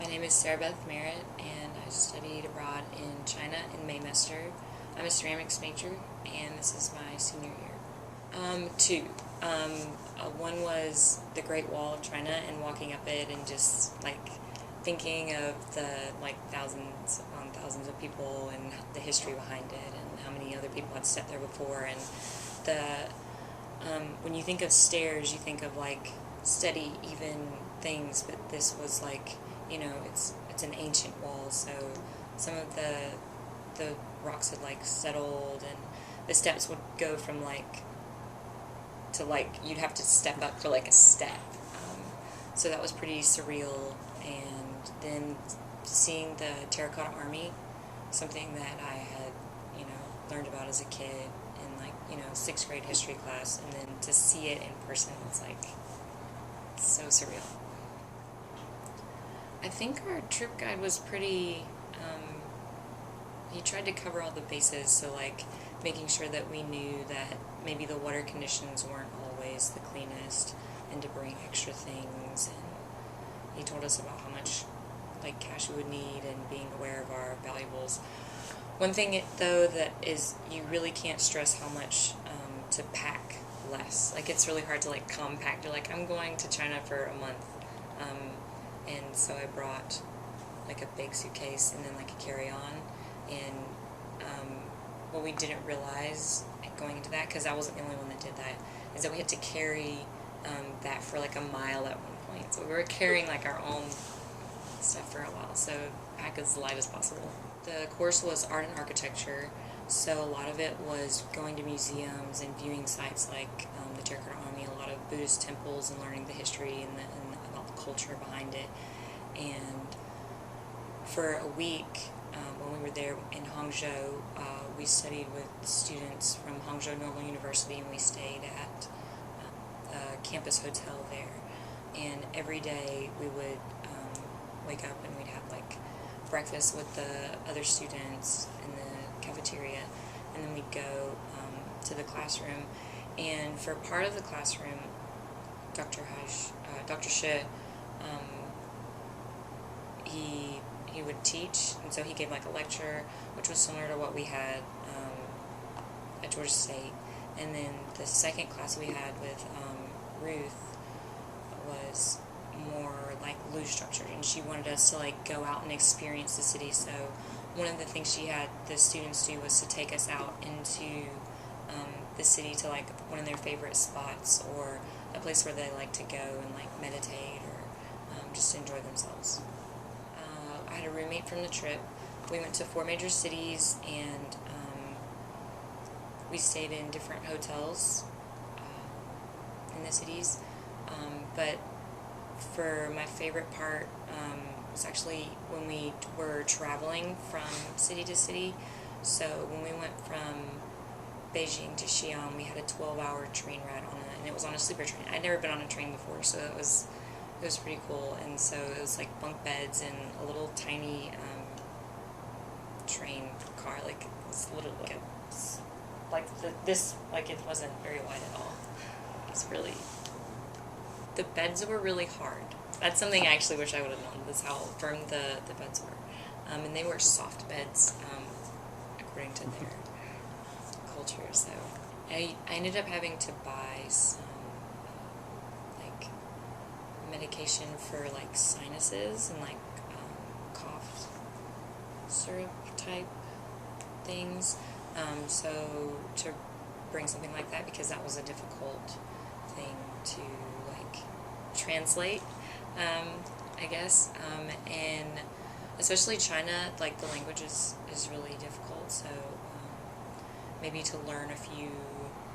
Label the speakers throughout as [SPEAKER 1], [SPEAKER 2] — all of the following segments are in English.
[SPEAKER 1] My name is Sarah Beth Merritt, and I studied abroad in China in Maymester. I'm a ceramics major, and this is my senior year. Two. One was the Great Wall of China and walking up it and just thinking of the thousands upon thousands of people and the history behind it and how many other people had stepped there before. And when you think of stairs, you think of steady, even things, but this was it's an ancient wall, so some of the rocks had settled, and the steps would go from you'd have to step up for a step. So that was pretty surreal. And then seeing the Terracotta Army, something that I had learned about as a kid in 6th grade history class, and then to see it in person, it's so surreal. I think our trip guide was pretty, he tried to cover all the bases, so making sure that we knew that maybe the water conditions weren't always the cleanest, and to bring extra things, and he told us about how much cash we would need and being aware of our valuables. One thing though that is, you really can't stress how much to pack less. It's really hard to compact. You're I'm going to China for a month. And so I brought a big suitcase and then a carry-on, and what we didn't realize going into that, because I wasn't the only one that did that, is that we had to carry that for a mile at one point. So we were carrying our own stuff for a while, so pack as light as possible. The course was art and architecture, so a lot of it was going to museums and viewing sites like the Terracotta Army, a lot of Buddhist temples, and learning the history and about the culture behind it. And for a week, when we were there in Hangzhou, we studied with students from Hangzhou Normal University, and we stayed at a campus hotel there. And every day we would wake up and we'd have breakfast with the other students in the cafeteria, and then we'd go to the classroom. And for part of the classroom, Dr. Shi, he would teach, and so he gave a lecture, which was similar to what we had at Georgia State. And then the second class we had with Ruth was more loose structured, and she wanted us to go out and experience the city. So one of the things she had the students do was to take us out into the city to one of their favorite spots, or a place where they like to go and meditate, or just enjoy themselves. I had a roommate from the trip. We went to 4 major cities, and we stayed in different hotels in the cities. But for my favorite part was actually when we were traveling from city to city. So when we went from Beijing to Xi'an, we had a 12-hour train ride and it was on a sleeper train. I'd never been on a train before, so it was pretty cool. And so it was bunk beds and a little tiny train car, it was literally it wasn't very wide at all. It's really, the beds were really hard. That's something I actually wish I would have known, is how firm the beds were. And they were soft beds, according to their culture. So I ended up having to buy some medication for sinuses and cough syrup type things. So to bring something like that, because that was a difficult thing to translate, I guess, and especially China, the language is really difficult, so maybe to learn a few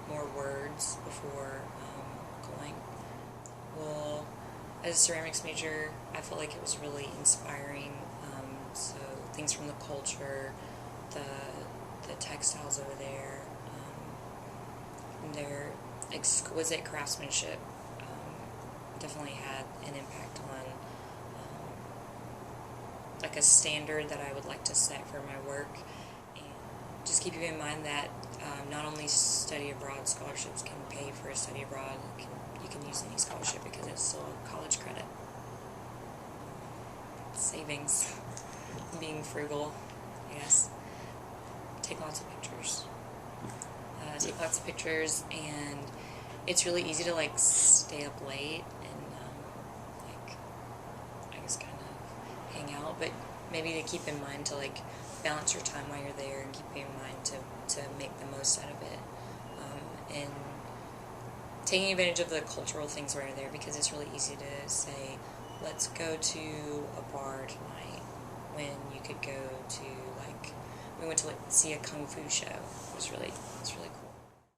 [SPEAKER 1] more words before going. Well, as a ceramics major, I felt it was really inspiring, so things from the culture, the textiles over there, and their exquisite craftsmanship definitely had an impact on a standard that I would like to set for my work. And just keeping in mind that not only study abroad scholarships can pay for a study abroad, you can use any scholarship because it's still a college credit. It's savings, being frugal, I guess. Take lots of pictures. And it's really easy to like stay up late and like I guess kind of hang out, but maybe to keep in mind to like balance your time while you're there and keep in mind to make the most out of it, and taking advantage of the cultural things while you're there, because it's really easy to say, let's go to a bar tonight, when you could go to like, we went to like see a kung fu show. It's really cool.